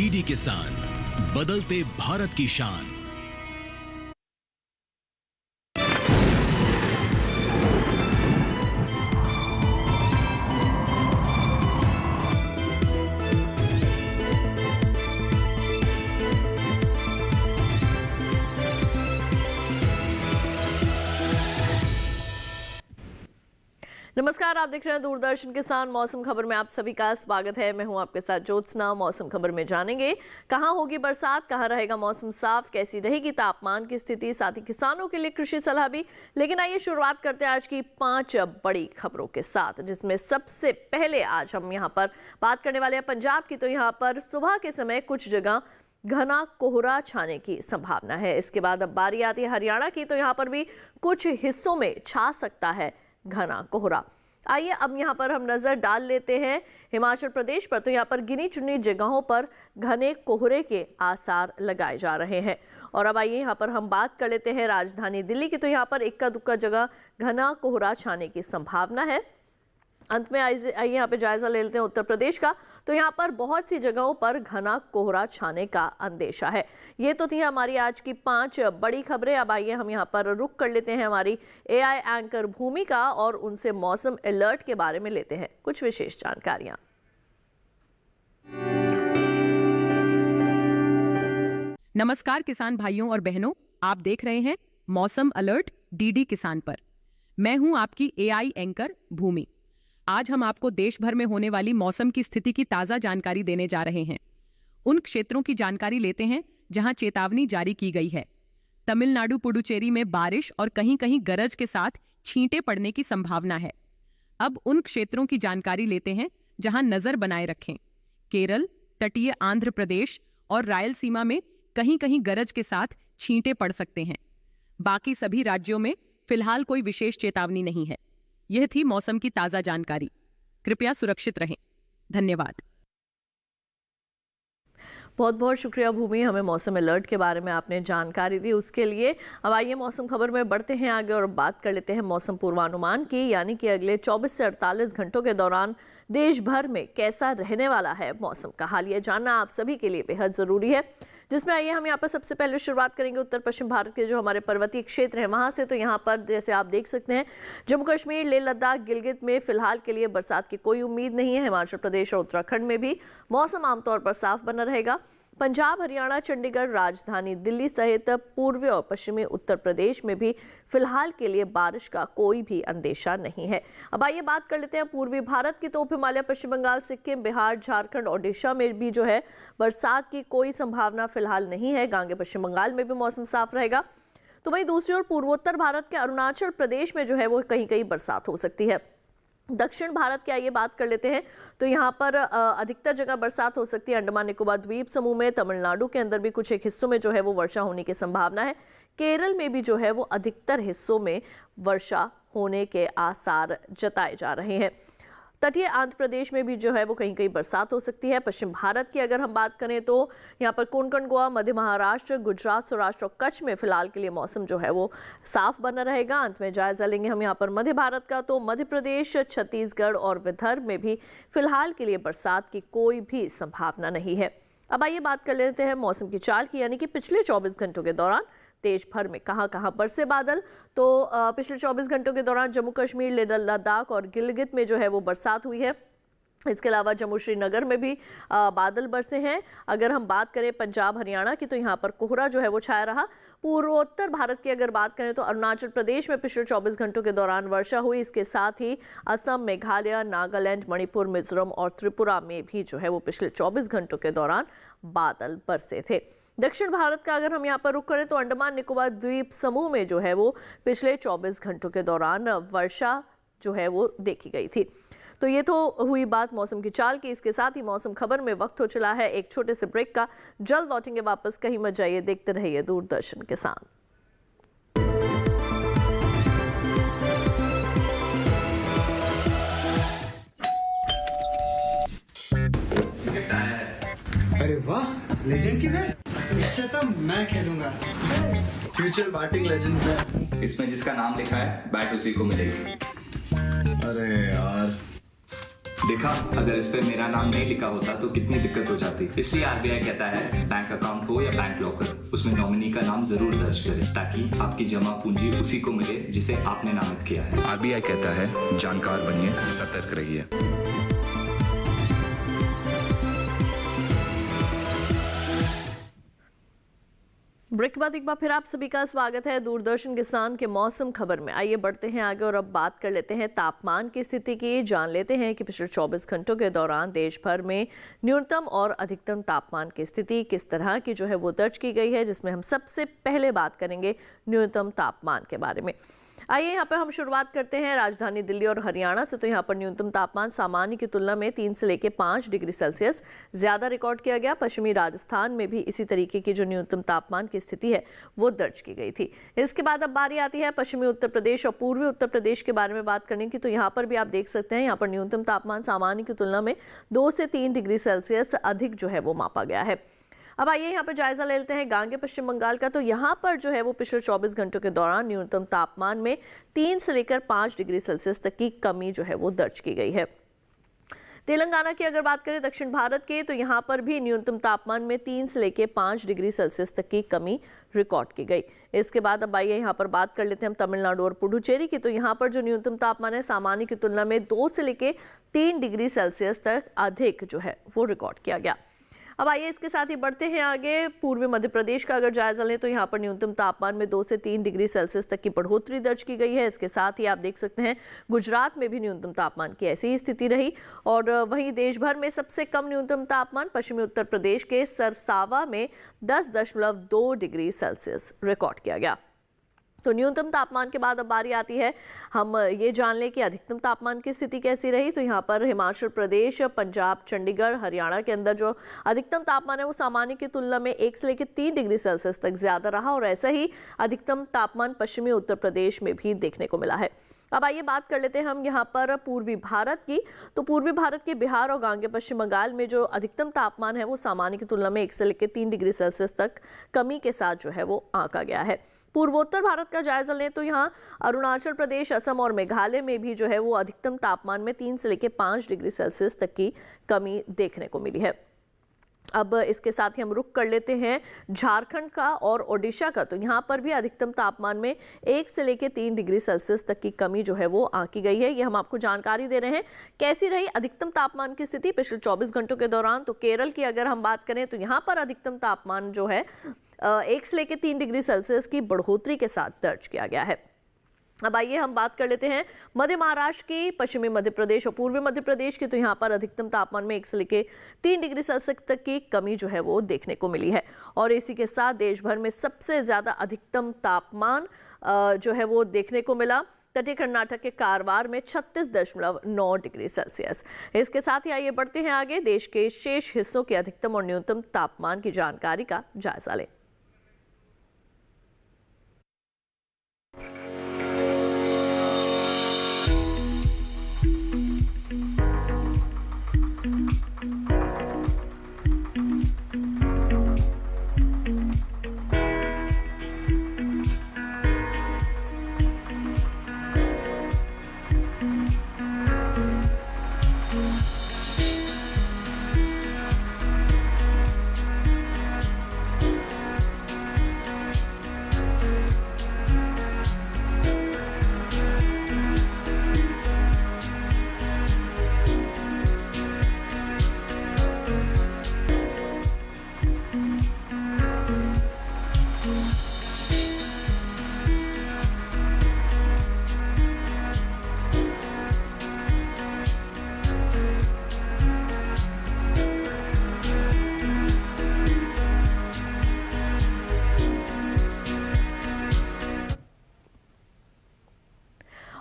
DD किसान, बदलते भारत की शान। नमस्कार, आप देख रहे हैं दूरदर्शन किसान। मौसम खबर में आप सभी का स्वागत है। मैं हूं आपके साथ ज्योत्सना। मौसम खबर में जानेंगे कहां होगी बरसात, कहां रहेगा मौसम साफ, कैसी रहेगी तापमान की स्थिति, साथ ही किसानों के लिए कृषि सलाह भी। लेकिन आइए शुरुआत करते हैं आज की 5 बड़ी खबरों के साथ, जिसमें सबसे पहले आज हम यहां पर बात करने वाले हैं पंजाब की। तो यहां पर सुबह के समय कुछ जगह घना कोहरा छाने की संभावना है। इसके बाद अब बारी आती है हरियाणा की, तो यहाँ पर भी कुछ हिस्सों में छा सकता है घना कोहरा। आइए अब यहाँ पर हम नजर डाल लेते हैं हिमाचल प्रदेश पर। तो यहाँ पर गिनी चुनी जगहों पर घने कोहरे के आसार लगाए जा रहे हैं। और अब आइए यहाँ पर हम बात कर लेते हैं राजधानी दिल्ली की। तो यहाँ पर इक्का दुक्का जगह घना कोहरा छाने की संभावना है। अंत में आइए यहाँ पे जायजा ले लेते हैं उत्तर प्रदेश का। तो यहाँ पर बहुत सी जगहों पर घना कोहरा छाने का अंदेशा है। ये तो थी हमारी आज की 5 बड़ी खबरें। अब आइए हम यहाँ पर रुक कर लेते हैं हमारी एआई एंकर भूमिका और उनसे मौसम अलर्ट के बारे में लेते हैं कुछ विशेष जानकारियां। नमस्कार किसान भाइयों और बहनों, आप देख रहे हैं मौसम अलर्ट डीडी किसान पर। मैं हूं आपकी एआई एंकर भूमि। आज हम आपको देश भर में होने वाली मौसम की स्थिति की ताजा जानकारी देने जा रहे हैं। उन क्षेत्रों की जानकारी लेते हैं जहां चेतावनी जारी की गई है। तमिलनाडु पुडुचेरी में बारिश और कहीं कहीं गरज के साथ छींटे पड़ने की संभावना है। अब उन क्षेत्रों की जानकारी लेते हैं जहां नजर बनाए रखें। केरल, तटीय आंध्र प्रदेश और रायलसीमा में कहीं कहीं गरज के साथ छींटे पड़ सकते हैं। बाकी सभी राज्यों में फिलहाल कोई विशेष चेतावनी नहीं है। यह थी मौसम की ताजा जानकारी। कृपया सुरक्षित रहें। धन्यवाद। बहुत बहुत शुक्रिया भूमि, हमें मौसम अलर्ट के बारे में आपने जानकारी दी उसके लिए। अब आइए मौसम खबर में बढ़ते हैं आगे और बात कर लेते हैं मौसम पूर्वानुमान की, यानी कि अगले 24 से 48 घंटों के दौरान देश भर में कैसा रहने वाला है मौसम का हाल। ये जानना आप सभी के लिए बेहद जरूरी है। जिसमें आइए हम यहाँ पर सबसे पहले शुरुआत करेंगे उत्तर पश्चिम भारत के जो हमारे पर्वतीय क्षेत्र हैं वहां से। तो यहाँ पर जैसे आप देख सकते हैं जम्मू कश्मीर, लेह लद्दाख, गिलगित में फिलहाल के लिए बरसात की कोई उम्मीद नहीं है। हिमाचल प्रदेश और उत्तराखंड में भी मौसम आमतौर पर साफ बना रहेगा। पंजाब, हरियाणा, चंडीगढ़, राजधानी दिल्ली सहित पूर्वी और पश्चिमी उत्तर प्रदेश में भी फिलहाल के लिए बारिश का कोई भी अंदेशा नहीं है। अब आइए बात कर लेते हैं पूर्वी भारत की। तो उप हिमालय, पश्चिम बंगाल, सिक्किम, बिहार, झारखंड, ओडिशा में भी जो है बरसात की कोई संभावना फिलहाल नहीं है। गांगे पश्चिम बंगाल में भी मौसम साफ रहेगा। तो वहीं दूसरी ओर पूर्वोत्तर भारत के अरुणाचल प्रदेश में जो है वो कहीं कहीं बरसात हो सकती है। दक्षिण भारत की आइए बात कर लेते हैं। तो यहाँ पर अधिकतर जगह बरसात हो सकती है। अंडमान निकोबार द्वीप समूह में, तमिलनाडु के अंदर भी कुछ एक हिस्सों में जो है वो वर्षा होने की संभावना है। केरल में भी जो है वो अधिकतर हिस्सों में वर्षा होने के आसार जताए जा रहे हैं। तटीय आंध्र प्रदेश में भी जो है वो कहीं कहीं बरसात हो सकती है। पश्चिम भारत की अगर हम बात करें तो यहाँ पर कोंकण, गोवा, मध्य महाराष्ट्र, गुजरात, सौराष्ट्र और कच्छ में फिलहाल के लिए मौसम जो है वो साफ बना रहेगा। अंत में जायजा लेंगे हम यहाँ पर मध्य भारत का। तो मध्य प्रदेश, छत्तीसगढ़ और विदर्भ में भी फिलहाल के लिए बरसात की कोई भी संभावना नहीं है। अब आइए बात कर लेते हैं मौसम की चाल की, यानी कि पिछले 24 घंटों के दौरान देश भर में कहां कहां बरसे बादल। तो पिछले 24 घंटों के दौरान जम्मू कश्मीर, लेह लद्दाख और गिलगित में जो है वो बरसात हुई है। इसके अलावा जम्मू श्रीनगर में भी बादल बरसे हैं। अगर हम बात करें पंजाब, हरियाणा की, तो यहाँ पर कोहरा जो है वो छाया रहा। पूर्वोत्तर भारत की अगर बात करें तो अरुणाचल प्रदेश में पिछले 24 घंटों के दौरान वर्षा हुई। इसके साथ ही असम, मेघालय, नागालैंड, मणिपुर, मिजोरम और त्रिपुरा में भी जो है वो पिछले 24 घंटों के दौरान बादल बरसे थे। दक्षिण भारत का अगर हम यहाँ पर रुख करें तो अंडमान निकोबार द्वीप समूह में जो है वो पिछले 24 घंटों के दौरान वर्षा जो है वो देखी गई थी। तो ये तो हुई बात मौसम की चाल की। इसके साथ ही मौसम खबर में वक्त हो चला है एक छोटे से ब्रेक का। जल्द लौटेंगे वापस, कहीं मत जाइए, देखते रहिए दूरदर्शन किसान। अरे वाह, लेजेंड की बैट, इससे तो मैं खेलूंगा। फ्यूचर बैटिंग लेजेंड है। इसमें जिसका नाम लिखा है बैट उसी को मिलेगी। अरे यार, देखा, अगर इस पे मेरा नाम नहीं लिखा होता तो कितनी दिक्कत हो जाती। इसलिए आरबीआई कहता है बैंक अकाउंट हो या बैंक लॉकर, उसमें नॉमिनी का नाम जरूर दर्ज करें ताकि आपकी जमा पूंजी उसी को मिले जिसे आपने नामित किया है। आरबीआई कहता है जानकार बनिए, सतर्क रहिए। ब्रेक के बाद एक बार फिर आप सभी का स्वागत है दूरदर्शन किसान के मौसम खबर में। आइए बढ़ते हैं आगे और अब बात कर लेते हैं तापमान की स्थिति की। जान लेते हैं कि पिछले 24 घंटों के दौरान देश भर में न्यूनतम और अधिकतम तापमान की स्थिति किस तरह की जो है वो दर्ज की गई है, जिसमें हम सबसे पहले बात करेंगे न्यूनतम तापमान के बारे में। आइए यहाँ पर हम शुरुआत करते हैं राजधानी दिल्ली और हरियाणा से। तो यहाँ पर न्यूनतम तापमान सामान्य की तुलना में 3 से लेकर 5 डिग्री सेल्सियस ज्यादा रिकॉर्ड किया गया। पश्चिमी राजस्थान में भी इसी तरीके की जो न्यूनतम तापमान की स्थिति है वो दर्ज की गई थी। इसके बाद अब बारी आती है पश्चिमी उत्तर प्रदेश और पूर्वी उत्तर प्रदेश के बारे में बात करने की। तो यहाँ पर भी आप देख सकते हैं, यहाँ पर न्यूनतम तापमान सामान्य की तुलना में 2 से 3 डिग्री सेल्सियस अधिक जो है वो मापा गया है। अब आइए यहाँ पर जायजा ले लेते हैं गांगे पश्चिम बंगाल का। तो यहाँ पर जो है वो पिछले 24 घंटों के दौरान न्यूनतम तापमान में 3 से लेकर 5 डिग्री सेल्सियस तक की कमी जो है वो दर्ज की गई है। तेलंगाना की अगर बात करें दक्षिण भारत के, तो यहाँ पर भी न्यूनतम तापमान में 3 से लेकर 5 डिग्री सेल्सियस तक की कमी रिकॉर्ड की गई। इसके बाद अब आइए यहाँ पर बात कर लेते हैं हम तमिलनाडु और पुडुचेरी की। तो यहाँ पर जो न्यूनतम तापमान है सामान्य की तुलना में 2 से लेकर 3 डिग्री सेल्सियस तक अधिक जो है वो रिकॉर्ड किया गया। अब आइए इसके साथ ही बढ़ते हैं आगे। पूर्वी मध्य प्रदेश का अगर जायजा लें तो यहाँ पर न्यूनतम तापमान में 2 से 3 डिग्री सेल्सियस तक की बढ़ोतरी दर्ज की गई है। इसके साथ ही आप देख सकते हैं गुजरात में भी न्यूनतम तापमान की ऐसी ही स्थिति रही। और वहीं देश भर में सबसे कम न्यूनतम तापमान पश्चिमी उत्तर प्रदेश के सरसावा में 10.2 डिग्री सेल्सियस रिकॉर्ड किया गया। तो न्यूनतम तापमान के बाद अब बारी आती है हम ये जान लें कि अधिकतम तापमान की स्थिति कैसी रही। तो यहाँ पर हिमाचल प्रदेश, पंजाब, चंडीगढ़, हरियाणा के अंदर जो अधिकतम तापमान है वो सामान्य की तुलना में 1 से लेकर 3 डिग्री सेल्सियस तक ज्यादा रहा। और ऐसा ही अधिकतम तापमान पश्चिमी उत्तर प्रदेश में भी देखने को मिला है। अब आइए बात कर लेते हैं हम यहाँ पर पूर्वी भारत की। तो पूर्वी भारत के बिहार और गांगे पश्चिम बंगाल में जो अधिकतम तापमान है वो सामान्य की तुलना में 1 से लेकर 3 डिग्री सेल्सियस तक कमी के साथ जो है वो आंका गया है। पूर्वोत्तर भारत का जायजा लें तो यहाँ अरुणाचल प्रदेश, असम और मेघालय में भी जो है वो अधिकतम तापमान में 3 से लेकर 5 डिग्री सेल्सियस तक की कमी देखने को मिली है। अब इसके साथ ही हम रुक कर लेते हैं झारखंड का और ओडिशा का। तो यहाँ पर भी अधिकतम तापमान में 1 से लेकर 3 डिग्री सेल्सियस तक की कमी जो है वो आंकी गई है। ये हम आपको जानकारी दे रहे हैं। कैसी रही अधिकतम तापमान की स्थिति पिछले 24 घंटों के दौरान। तो केरल की अगर हम बात करें तो यहाँ पर अधिकतम तापमान जो है 1 से लेकर 3 डिग्री सेल्सियस की बढ़ोतरी के साथ दर्ज किया गया है। अब आइए हम बात कर लेते हैं मध्य महाराष्ट्र की, पश्चिमी मध्य प्रदेश और पूर्वी मध्य प्रदेश की। तो यहाँ पर अधिकतम तापमान में 1 से लेकर 3 डिग्री सेल्सियस तक की कमी जो है वो देखने को मिली है। और इसी के साथ देश भर में सबसे ज्यादा अधिकतम तापमान जो है वो देखने को मिला तटीय कर्नाटक के कारवार में 36.9 डिग्री सेल्सियस। इसके साथ ही आइए बढ़ते हैं आगे देश के शेष हिस्सों के अधिकतम और न्यूनतम तापमान की जानकारी का जायजा लें।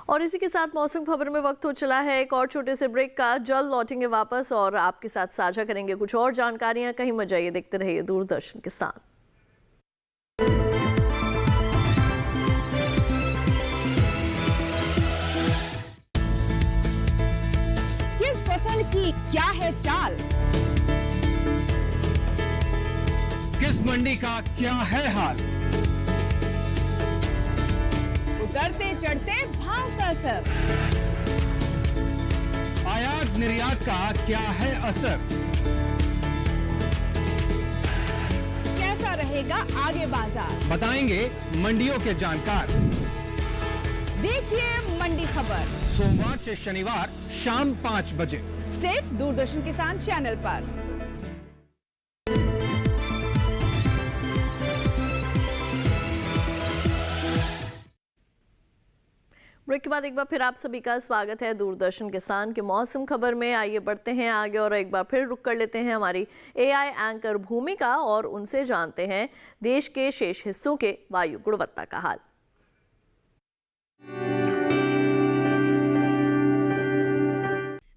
और इसी के साथ मौसम खबर में वक्त हो चला है एक और छोटे से ब्रेक का। जल्द लौटेंगे वापस और आपके साथ साझा करेंगे कुछ और जानकारियां। कहीं मत जाइए, देखते रहिए दूरदर्शन किसान। किस फसल की क्या है चाल, किस मंडी का क्या है हाल, उतरते चढ़ते भाव का असर, आयात निर्यात का क्या है असर? कैसा रहेगा आगे बाजार? बताएंगे मंडियों के जानकार। देखिए मंडी खबर सोमवार से शनिवार शाम 5 बजे सिर्फ दूरदर्शन किसान चैनल पर। ब्रेक के बाद एक बार फिर आप सभी का स्वागत है दूरदर्शन किसान के मौसम खबर में। आइए बढ़ते हैं आगे और एक बार फिर रुक कर लेते हैं हमारी एआई एंकर भूमिका और उनसे जानते हैं देश के शेष हिस्सों के वायु गुणवत्ता का हाल।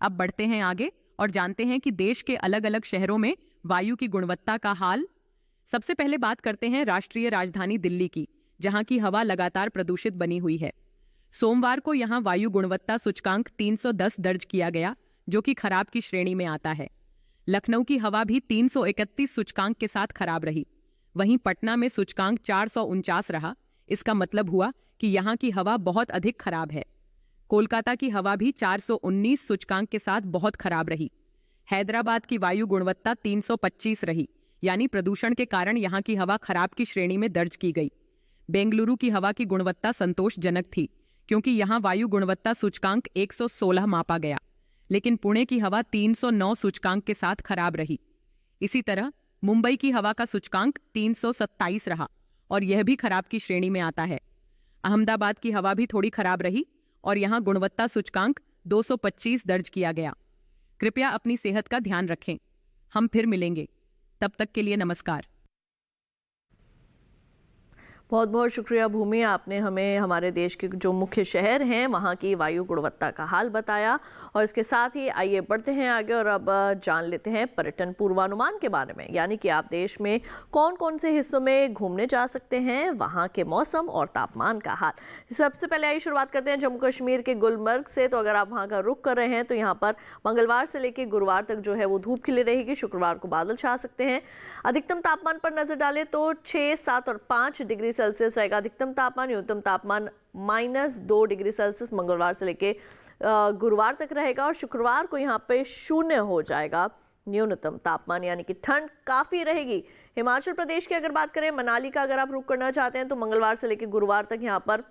अब बढ़ते हैं आगे और जानते हैं कि देश के अलग अलग शहरों में वायु की गुणवत्ता का हाल। सबसे पहले बात करते हैं राष्ट्रीय राजधानी दिल्ली की, जहां की हवा लगातार प्रदूषित बनी हुई है। सोमवार को यहां वायु गुणवत्ता सूचकांक 310 दर्ज किया गया, जो कि खराब की श्रेणी में आता है। लखनऊ की हवा भी 331 सूचकांक के साथ खराब रही। वहीं पटना में सूचकांक 449 रहा। इसका मतलब हुआ कि यहां की हवा बहुत अधिक खराब है। कोलकाता की हवा भी 419 सूचकांक के साथ बहुत खराब रही। हैदराबाद की वायु गुणवत्ता 325 रही, यानी प्रदूषण के कारण यहां की हवा खराब की श्रेणी में दर्ज की गई। बेंगलुरु की हवा की गुणवत्ता संतोषजनक थी, क्योंकि यहां वायु गुणवत्ता सूचकांक 116 मापा गया। लेकिन पुणे की हवा 309 सूचकांक के साथ खराब रही। इसी तरह मुंबई की हवा का सूचकांक 327 रहा और यह भी खराब की श्रेणी में आता है। अहमदाबाद की हवा भी थोड़ी खराब रही और यहां गुणवत्ता सूचकांक 225 दर्ज किया गया। कृपया अपनी सेहत का ध्यान रखें। हम फिर मिलेंगे, तब तक के लिए नमस्कार। बहुत बहुत शुक्रिया भूमि, आपने हमें हमारे देश के जो मुख्य शहर हैं वहाँ की वायु गुणवत्ता का हाल बताया। और इसके साथ ही आइए बढ़ते हैं आगे और अब जान लेते हैं पर्यटन पूर्वानुमान के बारे में, यानी कि आप देश में कौन कौन से हिस्सों में घूमने जा सकते हैं, वहाँ के मौसम और तापमान का हाल। सबसे पहले आइए शुरुआत करते हैं जम्मू कश्मीर के गुलमर्ग से। तो अगर आप वहाँ का रुख कर रहे हैं तो यहाँ पर मंगलवार से लेकर गुरुवार तक जो है वो धूप खिली रहेगी। शुक्रवार को बादल छा सकते हैं। अधिकतम तापमान पर नजर डालें तो 6, 7 और 5 डिग्री सेल्सियस रहेगा अधिकतम तापमान। न्यूनतम तापमान -2 डिग्री सेल्सियस मंगलवार से लेके गुरुवार तक रहेगा और शुक्रवार को यहाँ पे 0 हो जाएगा न्यूनतम तापमान, यानी कि ठंड काफी रहेगी। हिमाचल प्रदेश की अगर बात करें, मनाली का अगर आप रुख करना चाहते हैं तो मंगलवार से लेकर गुरुवार तक यहाँ पर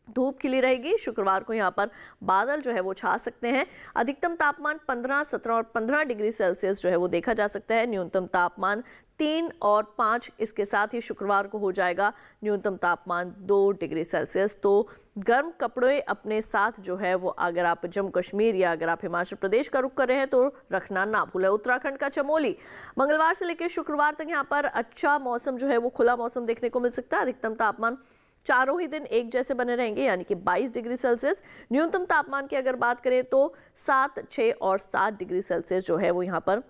धूप खिली रहेगी। शुक्रवार को यहाँ पर बादल जो है वो छा सकते हैं। अधिकतम तापमान 15, 17 और 15 डिग्री सेल्सियस जो है वो देखा जा सकता है। न्यूनतम तापमान 3 और 5, इसके साथ ही शुक्रवार को हो जाएगा न्यूनतम तापमान 2 डिग्री सेल्सियस। तो गर्म कपड़े अपने साथ जो है वो अगर आप जम्मू कश्मीर या अगर आप हिमाचल प्रदेश का रुख कर रहे हैं तो रखना ना भूलें। उत्तराखंड का चमोली मंगलवार से लेकर शुक्रवार तक यहाँ पर अच्छा मौसम जो है वो खुला मौसम देखने को मिल सकता है। अधिकतम तापमान चारों ही दिन एक जैसे बने रहेंगे, यानी कि 22 डिग्री सेल्सियस। न्यूनतम तापमान की अगर बात करें तो 7, 6 और 7 डिग्री सेल्सियस जो है वो यहाँ पर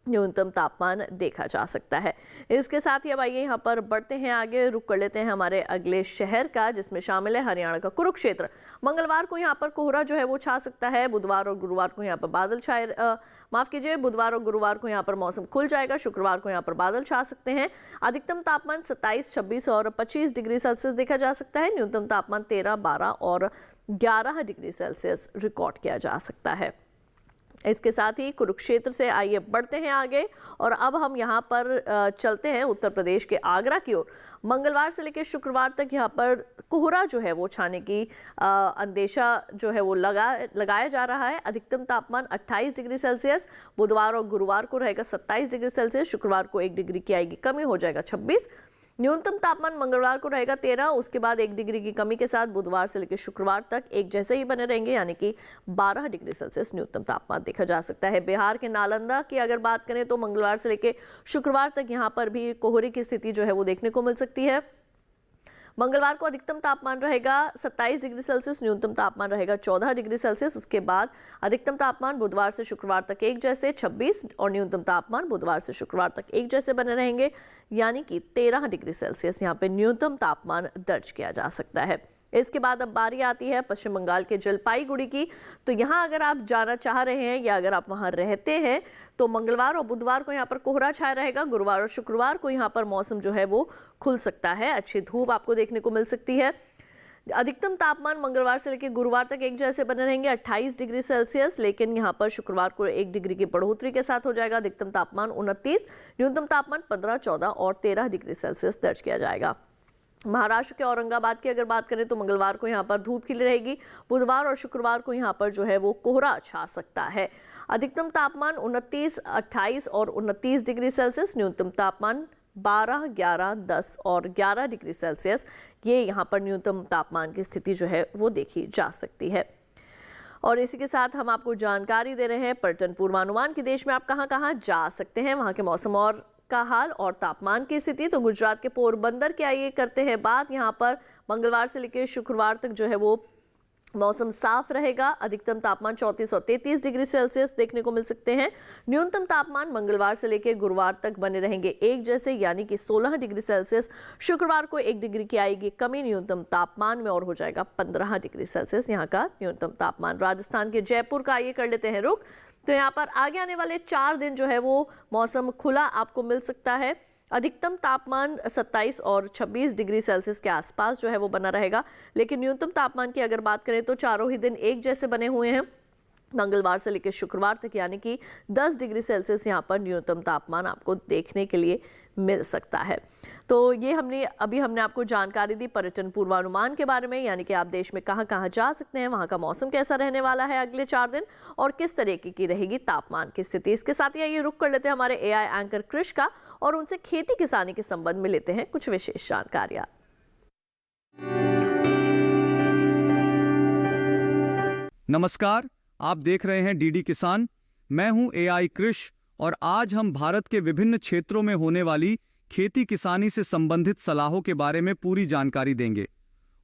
न्यूनतम तापमान देखा जा सकता है। इसके साथ ही अब आइए यहाँ पर बढ़ते हैं आगे, रुक कर लेते हैं हमारे अगले शहर का, जिसमें शामिल है हरियाणा का कुरुक्षेत्र। मंगलवार को यहाँ पर कोहरा जो है वो छा सकता है। बुधवार और गुरुवार को यहाँ पर बादल बुधवार और गुरुवार को यहाँ पर मौसम खुल जाएगा। शुक्रवार को यहाँ पर बादल छा सकते हैं। अधिकतम तापमान 27, 26 और 25 डिग्री सेल्सियस देखा जा सकता है। न्यूनतम तापमान 13, 12 और 11 डिग्री सेल्सियस रिकॉर्ड किया जा सकता है। इसके साथ ही कुरुक्षेत्र से आइए बढ़ते हैं आगे और अब हम यहाँ पर चलते हैं उत्तर प्रदेश के आगरा की ओर। मंगलवार से लेकर शुक्रवार तक यहाँ पर कोहरा जो है वो छाने की अंदेशा जो है वो लगाया जा रहा है। अधिकतम तापमान 28 डिग्री सेल्सियस। बुधवार और गुरुवार को रहेगा 27 डिग्री सेल्सियस। शुक्रवार को 1 डिग्री की आएगी कमी, हो जाएगा 26। न्यूनतम तापमान मंगलवार को रहेगा 13, उसके बाद 1 डिग्री की कमी के साथ बुधवार से लेकर शुक्रवार तक एक जैसे ही बने रहेंगे, यानी कि 12 डिग्री सेल्सियस न्यूनतम तापमान देखा जा सकता है। बिहार के नालंदा की अगर बात करें तो मंगलवार से लेकर शुक्रवार तक यहाँ पर भी कोहरे की स्थिति जो है वो देखने को मिल सकती है। मंगलवार को अधिकतम तापमान रहेगा 27 डिग्री सेल्सियस, न्यूनतम तापमान रहेगा 14 डिग्री सेल्सियस। उसके बाद अधिकतम तापमान बुधवार से शुक्रवार तक एक जैसे 26 और न्यूनतम तापमान बुधवार से शुक्रवार तक एक जैसे बने रहेंगे, यानी कि 13 डिग्री सेल्सियस यहाँ पे न्यूनतम तापमान दर्ज किया जा सकता है। इसके बाद अब बारी आती है पश्चिम बंगाल के जलपाईगुड़ी की। तो यहाँ अगर आप जाना चाह रहे हैं या अगर आप वहाँ रहते हैं तो मंगलवार और बुधवार को यहाँ पर कोहरा छाया रहेगा। गुरुवार और शुक्रवार को यहाँ पर मौसम जो है वो खुल सकता है, अच्छी धूप आपको देखने को मिल सकती है। अधिकतम तापमान मंगलवार से लेकर गुरुवार तक एक जैसे बने रहेंगे 28 डिग्री सेल्सियस, लेकिन यहाँ पर शुक्रवार को 1 डिग्री की बढ़ोतरी के साथ हो जाएगा। अधिकतम तापमान 29, न्यूनतम तापमान 15, 14 और 13 डिग्री सेल्सियस दर्ज किया जाएगा। महाराष्ट्र के औरंगाबाद की अगर बात करें तो मंगलवार को यहाँ पर धूप खिली रहेगी। बुधवार और शुक्रवार को यहाँ पर जो है वो कोहरा छा सकता है। अधिकतम तापमान 29, 28 और 29 डिग्री सेल्सियस, न्यूनतम तापमान 12, 11, 10 और 11 डिग्री सेल्सियस, ये यहाँ पर न्यूनतम तापमान की स्थिति जो है वो देखी जा सकती है। और इसी के साथ हम आपको जानकारी दे रहे हैं पर्यटन पूर्वानुमान की देश में आप कहां कहां जा सकते हैं, वहां के मौसम और का हाल और तापमान की स्थिति। तो गुजरात के पोरबंदर के आइए करते हैं बात। यहां पर मंगलवार से लेकर शुक्रवार तक जो है वो मौसम साफ रहेगा। अधिकतम तापमान 34 और 33 डिग्री सेल्सियस देखने को मिल सकते हैं। न्यूनतम तापमान मंगलवार से लेकर गुरुवार तक बने रहेंगे एक जैसे, यानी कि 16 डिग्री सेल्सियस। शुक्रवार को 1 डिग्री की आएगी कमी न्यूनतम तापमान में और हो जाएगा 15 डिग्री सेल्सियस यहाँ का न्यूनतम तापमान। राजस्थान के जयपुर का आइए कर लेते हैं रुख। तो यहाँ पर आगे आने वाले 4 दिन जो है वो मौसम खुला आपको मिल सकता है। अधिकतम तापमान 27 और 26 डिग्री सेल्सियस के आसपास जो है वो बना रहेगा, लेकिन न्यूनतम तापमान की अगर बात करें तो चारों ही दिन एक जैसे बने हुए हैं। मंगलवार से लेकर शुक्रवार तक यानी कि 10 डिग्री सेल्सियस यहाँ पर न्यूनतम तापमान आपको देखने के लिए मिल सकता है। तो ये हमने आपको जानकारी दी पर्यटन पूर्वानुमान के बारे में, यानी कि आप देश में कहां कहां जा सकते हैं, वहां का मौसम कैसा रहने वाला है अगले 4 दिन और किस तरीके की रहेगी तापमान की स्थिति। इसके साथ ही ये रुक कर लेते हैं हमारे एआई एंकर कृष का और उनसे खेती किसानी के संबंध में लेते हैं कुछ विशेष जानकारियां। नमस्कार, आप देख रहे हैं डीडी किसान। मैं हूं एआई कृष और आज हम भारत के विभिन्न क्षेत्रों में होने वाली खेती किसानी से संबंधित सलाहों के बारे में पूरी जानकारी देंगे।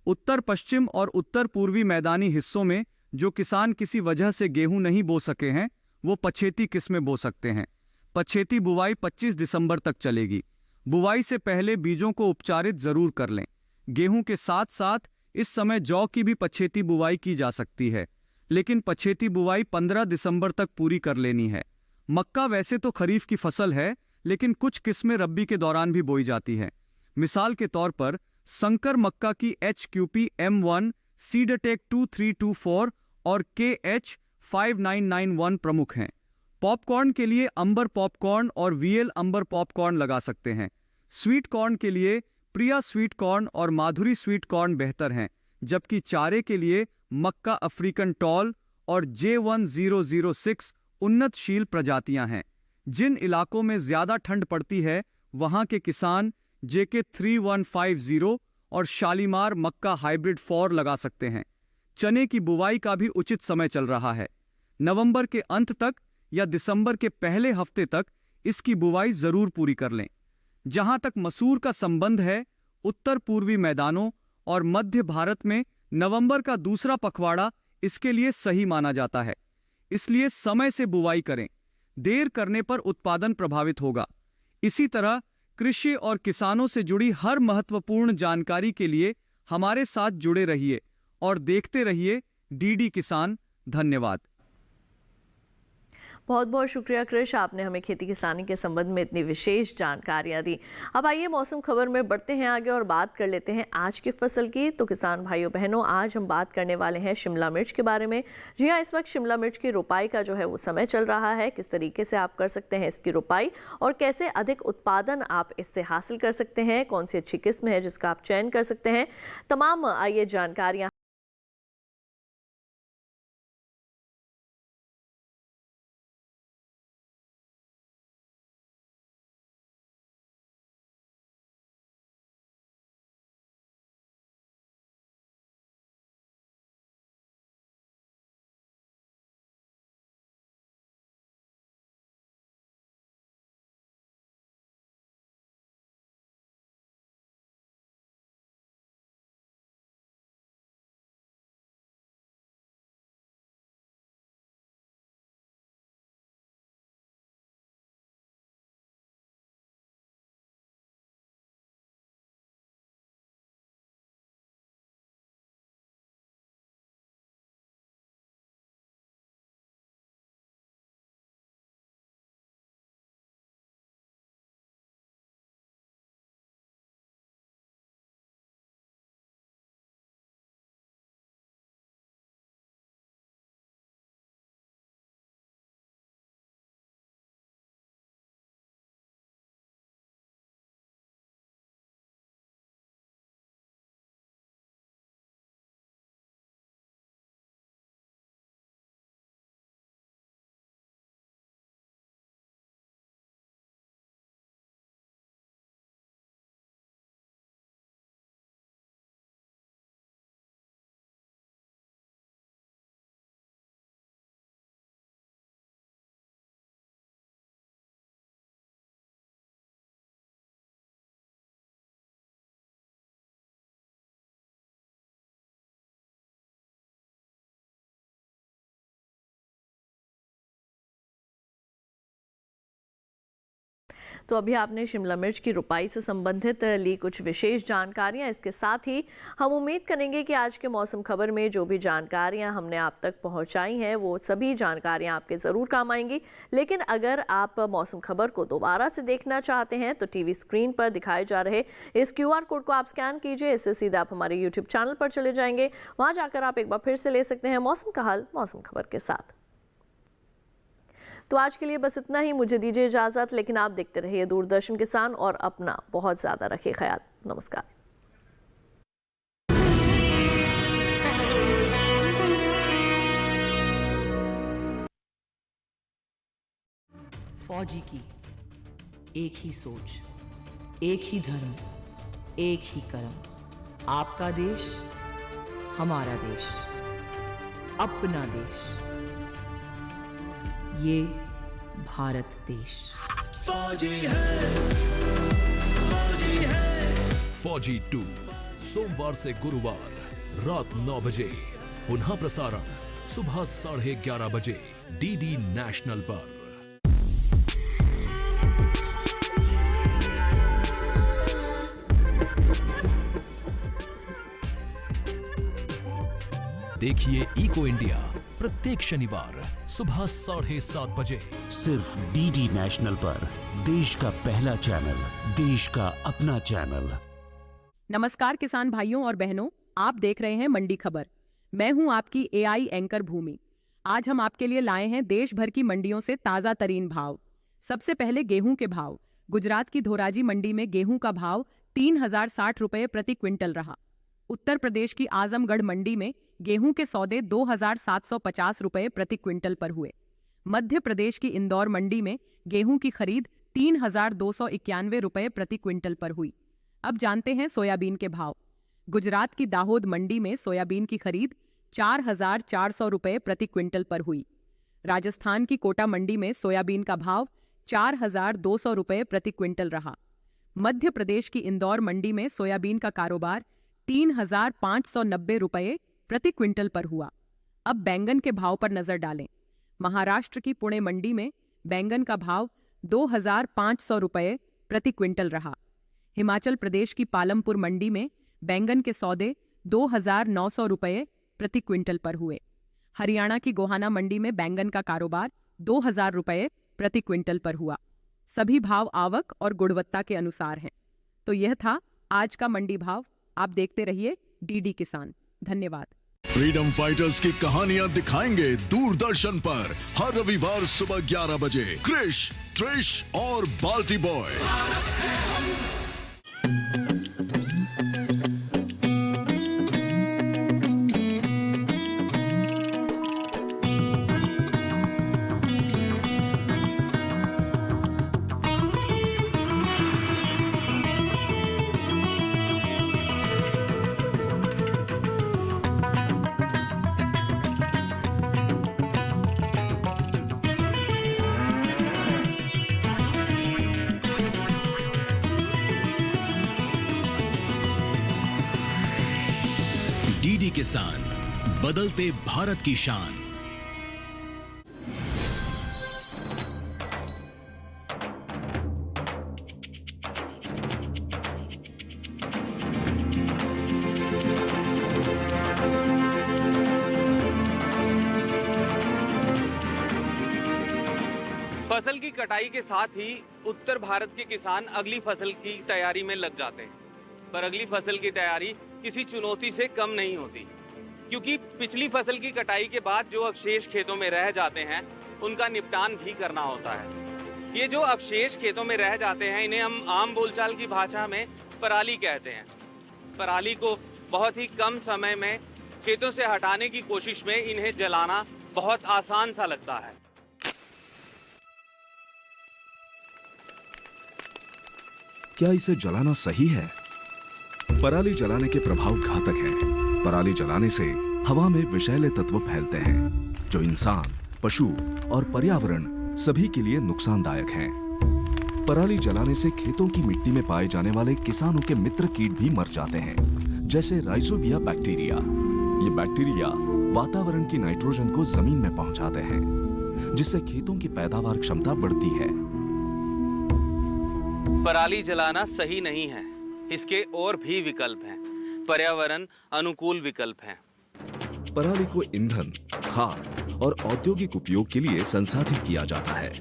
उत्तर पश्चिम और उत्तर पूर्वी मैदानी हिस्सों में जो किसान किसी वजह से गेहूं नहीं बो सके हैं, वो पछेती किस्में बो सकते हैं। पछेती बुवाई 25 दिसंबर तक चलेगी। बुवाई से पहले बीजों को उपचारित जरूर कर लें। गेहूं के साथ साथ इस समय जौ की भी पछेती बुवाई की जा सकती है, लेकिन पछेती बुवाई 15 दिसंबर तक पूरी कर लेनी है। मक्का वैसे तो खरीफ की फसल है, लेकिन कुछ किस्में रब्बी के दौरान भी बोई जाती हैं। मिसाल के तौर पर संकर मक्का की HQP M1, सीडटेक 2324 और KH 5991 प्रमुख हैं। पॉपकॉर्न के लिए अंबर पॉपकॉर्न और VL अंबर पॉपकॉर्न लगा सकते हैं। स्वीट कॉर्न के लिए प्रिया स्वीट कॉर्न और माधुरी स्वीट कॉर्न बेहतर हैं, जबकि चारे के लिए मक्का अफ्रीकन टॉल और J1006 उन्नतशील प्रजातियां हैं। जिन इलाकों में ज्यादा ठंड पड़ती है वहां के किसान JK 3150 और शालीमार मक्का हाइब्रिड 4 लगा सकते हैं। चने की बुवाई का भी उचित समय चल रहा है। नवंबर के अंत तक या दिसंबर के पहले हफ्ते तक इसकी बुवाई जरूर पूरी कर लें। जहां तक मसूर का संबंध है, उत्तर पूर्वी मैदानों और मध्य भारत में नवंबर का दूसरा पखवाड़ा इसके लिए सही माना जाता है, इसलिए समय से बुवाई करें। देर करने पर उत्पादन प्रभावित होगा। इसी तरह कृषि और किसानों से जुड़ी हर महत्वपूर्ण जानकारी के लिए हमारे साथ जुड़े रहिए और देखते रहिए डीडी किसान। धन्यवाद। बहुत बहुत शुक्रिया कृष, आपने हमें खेती किसानी के संबंध में इतनी विशेष जानकारियां दी। अब आइए मौसम खबर में बढ़ते हैं आगे और बात कर लेते हैं आज की फसल की। तो किसान भाइयों बहनों, आज हम बात करने वाले हैं शिमला मिर्च के बारे में। जी हाँ, इस वक्त शिमला मिर्च की रोपाई का जो है वो समय चल रहा है। किस तरीके से आप कर सकते हैं इसकी रोपाई और कैसे अधिक उत्पादन आप इससे हासिल कर सकते हैं, कौन सी अच्छी किस्म है जिसका आप चयन कर सकते हैं, तमाम आइए जानकारियाँ तो अभी आपने शिमला मिर्च की रुपाई से संबंधित ली कुछ विशेष जानकारियां। इसके साथ ही हम उम्मीद करेंगे कि आज के मौसम खबर में जो भी जानकारियां हमने आप तक पहुंचाई हैं वो सभी जानकारियां आपके ज़रूर काम आएंगी। लेकिन अगर आप मौसम खबर को दोबारा से देखना चाहते हैं तो टीवी स्क्रीन पर दिखाए जा रहे इस QR कोड को आप स्कैन कीजिए। इससे सीधा आप हमारे YouTube चैनल पर चले जाएंगे। वहां जाकर आप एक बार फिर से ले सकते हैं मौसम का हाल मौसम खबर के साथ। तो आज के लिए बस इतना ही, मुझे दीजिए इजाजत। लेकिन आप देखते रहिए दूरदर्शन किसान और अपना बहुत ज्यादा रखिए ख्याल। नमस्कार। फौजी की एक ही सोच, एक ही धर्म, एक ही कर्म। आपका देश, हमारा देश, अपना देश, ये भारत देश। फौजी है, फौजी है। फौजी 2 सोमवार से गुरुवार रात 9 बजे, पुनः प्रसारण सुबह 11:30 बजे DD नेशनल पर। देखिए इको इंडिया प्रत्येक शनिवार सुबह 7:30 बजे सिर्फ DD नेशनल पर, देश का पहला चैनल, देश का अपना चैनल। नमस्कार किसान भाइयों और बहनों, आप देख रहे हैं मंडी खबर। मैं हूं आपकी AI एंकर भूमि। आज हम आपके लिए लाए हैं देश भर की मंडियों से ताजा तरीन भाव। सबसे पहले गेहूं के भाव। गुजरात की धोराजी मंडी में गेहूं का भाव 3060 रुपए प्रति क्विंटल रहा। उत्तर प्रदेश की आजमगढ़ मंडी में गेहूं के सौदे 2750 रुपए प्रति क्विंटल पर हुए। मध्य प्रदेश की इंदौर मंडी में गेहूं की खरीद 3291 रुपए प्रति क्विंटल पर हुई। अब जानते हैं सोयाबीन के भाव। गुजरात की दाहोद मंडी में सोयाबीन की खरीद 4400 रुपए प्रति क्विंटल पर हुई। राजस्थान की कोटा मंडी में सोयाबीन का भाव 4200 रुपए प्रति क्विंटल रहा। मध्य प्रदेश की इंदौर मंडी में सोयाबीन का कारोबार 3590 रुपए प्रति क्विंटल पर हुआ। अब बैंगन के भाव पर नजर डालें। महाराष्ट्र की पुणे मंडी में बैंगन का भाव 2500 रुपए प्रति क्विंटल रहा। हिमाचल प्रदेश की पालमपुर मंडी में बैंगन के सौदे 2900 रुपए प्रति क्विंटल पर हुए। हरियाणा की गोहाना मंडी में बैंगन का कारोबार 2000 रुपए प्रति क्विंटल पर हुआ। सभी भाव आवक और गुणवत्ता के अनुसार हैं। तो यह था आज का मंडी भाव। आप देखते रहिए DD किसान। धन्यवाद। फ्रीडम फाइटर्स की कहानियां दिखाएंगे दूरदर्शन पर हर रविवार सुबह 11 बजे क्रिश, ट्रिश और बाल्टी बॉय। DD किसान, बदलते भारत की शान। फसल की कटाई के साथ ही उत्तर भारत के किसान अगली फसल की तैयारी में लग जाते हैं। पर अगली फसल की तैयारी किसी चुनौती से कम नहीं होती, क्योंकि पिछली फसल की कटाई के बाद जो अवशेष खेतों में रह जाते हैं उनका निपटान भी करना होता है। ये जो अवशेष खेतों में रह जाते हैं इन्हें हम आम बोलचाल की भाषा में पराली कहते हैं। पराली को बहुत ही कम समय में खेतों से हटाने की कोशिश में इन्हें जलाना बहुत आसान सा लगता है। क्या इसे जलाना सही है? पराली जलाने के प्रभाव घातक हैं। पराली जलाने से हवा में विषैले तत्व फैलते हैं जो इंसान, पशु और पर्यावरण सभी के लिए नुकसानदायक हैं। पराली जलाने से खेतों की मिट्टी में पाए जाने वाले किसानों के मित्र कीट भी मर जाते हैं, जैसे राइजोबिया बैक्टीरिया। ये बैक्टीरिया वातावरण की नाइट्रोजन को जमीन में पहुंचाते हैं, जिससे खेतों की पैदावार क्षमता बढ़ती है। पराली जलाना सही नहीं है। इसके और भी विकल्प हैं, पर्यावरण अनुकूल विकल्प हैं। पराली को ईंधन, खाद और औद्योगिक उपयोग के लिए संसाधित किया जाता है।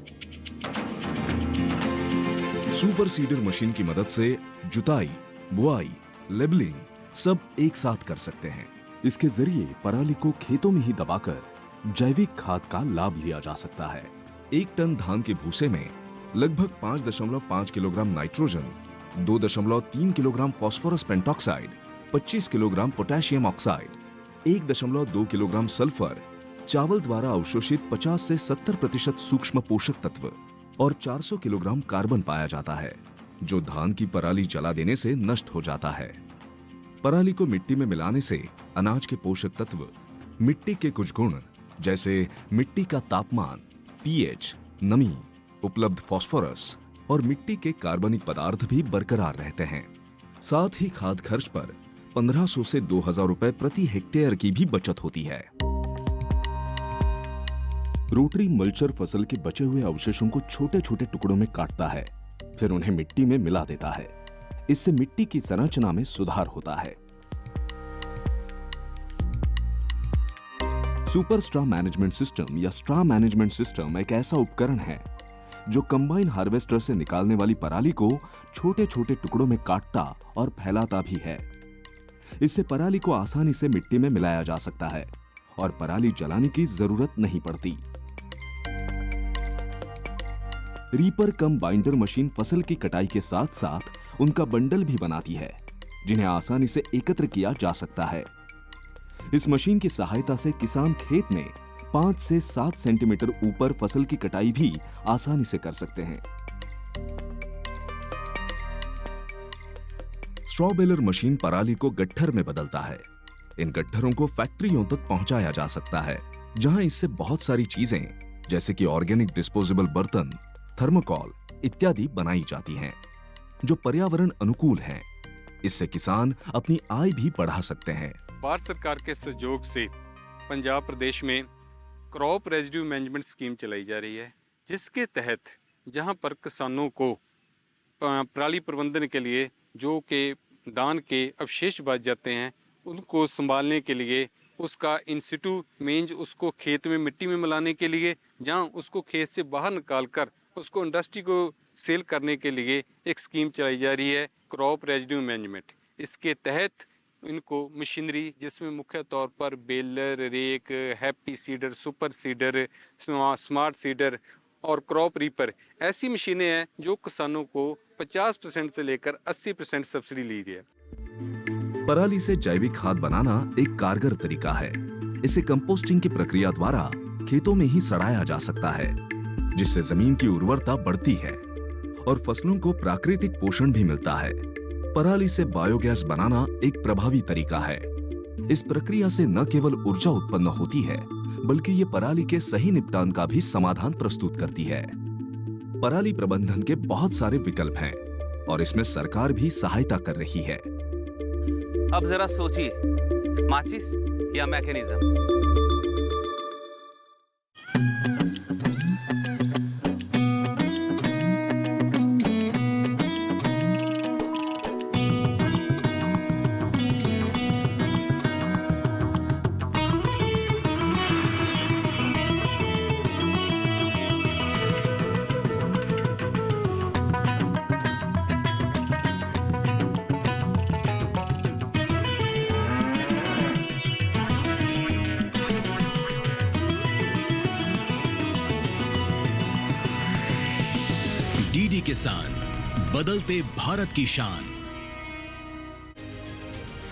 सुपर सीडर मशीन की मदद से जुताई, बुआई, लेबलिंग सब एक साथ कर सकते हैं। इसके जरिए पराली को खेतों में ही दबाकर जैविक खाद का लाभ लिया जा सकता है। 1 टन धान के भूसे में लगभग 5.5 kilogram nitrogen, 2.3 kilogram phosphorus pentoxide, 25 kilogram potassium oxide, 1.2 kilogram sulphur, चावल द्वारा अवशोषित 50 से 70% सूक्ष्म पोषक तत्व और 400 किलोग्राम कार्बन पाया जाता है, जो धान की पराली जला देने से नष्ट हो जाता है। पराली को मिट्टी में मिलाने से अनाज के पोषक तत्व, मिट्टी के कुछ गुण जैसे मिट्टी का तापमान, पीएच, नमी, उपलब्ध फास्फोरस और मिट्टी के कार्बनिक पदार्थ भी बरकरार रहते हैं। साथ ही खाद खर्च पर 1500 से 2000 रुपए प्रति हेक्टेयर की भी बचत होती है। रोटरी मल्चर फसल के बचे हुए अवशेषों को छोटे छोटे टुकड़ों में काटता है, फिर उन्हें मिट्टी में मिला देता है। इससे मिट्टी की संरचना में सुधार होता है। सुपर स्ट्रा मैनेजमेंट सिस्टम या स्ट्रा मैनेजमेंट सिस्टम एक ऐसा उपकरण है जो कंबाइन हार्वेस्टर से निकालने वाली पराली को छोटे छोटे टुकड़ों में काटता और फैलाता भी है। इससे पराली को आसानी से मिट्टी में मिलाया जा सकता है और पराली जलाने की जरूरत नहीं पड़ती। रीपर कम बाइंडर मशीन फसल की कटाई के साथ साथ उनका बंडल भी बनाती है, जिन्हें आसानी से एकत्र किया जा सकता है। इस मशीन की सहायता से किसान खेत में 5 से 7 सेंटीमीटर ऊपर फसल की कटाई भी आसानी से कर सकते हैं। स्ट्रॉ बेलर मशीन पराली को गट्ठर में बदलता है। इन गट्ठरों को फैक्ट्रियों तक पहुंचाया जा सकता है, जहां इससे बहुत सारी चीजें जैसे कि ऑर्गेनिक डिस्पोजेबल बर्तन, थर्मोकॉल इत्यादि बनाई जाती हैं, जो पर्यावरण अनुकूल हैं। इससे किसान अपनी आय भी बढ़ा सकते हैं। भारत सरकार के सहयोग से पंजाब प्रदेश में क्रॉप रेजिड्यू मैनेजमेंट स्कीम चलाई जा रही है, जिसके तहत जहां पर किसानों को पराली प्रबंधन के लिए जो के धान के अवशेष बच जाते हैं, उनको संभालने के लिए उसका इंसिटू मींस उसको खेत में मिट्टी में मिलाने के लिए, जहां उसको खेत से बाहर निकालकर उसको इंडस्ट्री को सेल करने के लिए एक स्कीम चलाई जा रही है, क्रॉप रेजिड्यू मैनेजमेंट। इसके तहत इनको मशीनरी जिसमें मुख्य तौर पर baler, rake, happy seeder, super seeder, smart seeder और क्रॉप रीपर ऐसी मशीनें हैं जो किसानों को 50% से लेकर 80% सब्सिडी ली है। पराली से जैविक खाद बनाना एक कारगर तरीका है। इसे कंपोस्टिंग की प्रक्रिया द्वारा खेतों में ही सड़ाया जा सकता है, जिससे जमीन की उर्वरता बढ़ती है और फसलों को प्राकृतिक पोषण भी मिलता है। पराली से बायोगैस बनाना एक प्रभावी तरीका है। इस प्रक्रिया से न केवल ऊर्जा उत्पन्न होती है, बल्कि ये पराली के सही निपटान का भी समाधान प्रस्तुत करती है। पराली प्रबंधन के बहुत सारे विकल्प हैं और इसमें सरकार भी सहायता कर रही है। अब जरा सोचिए, माचिस या मैकेनिज्म? डीडी किसान, बदलते भारत की शान।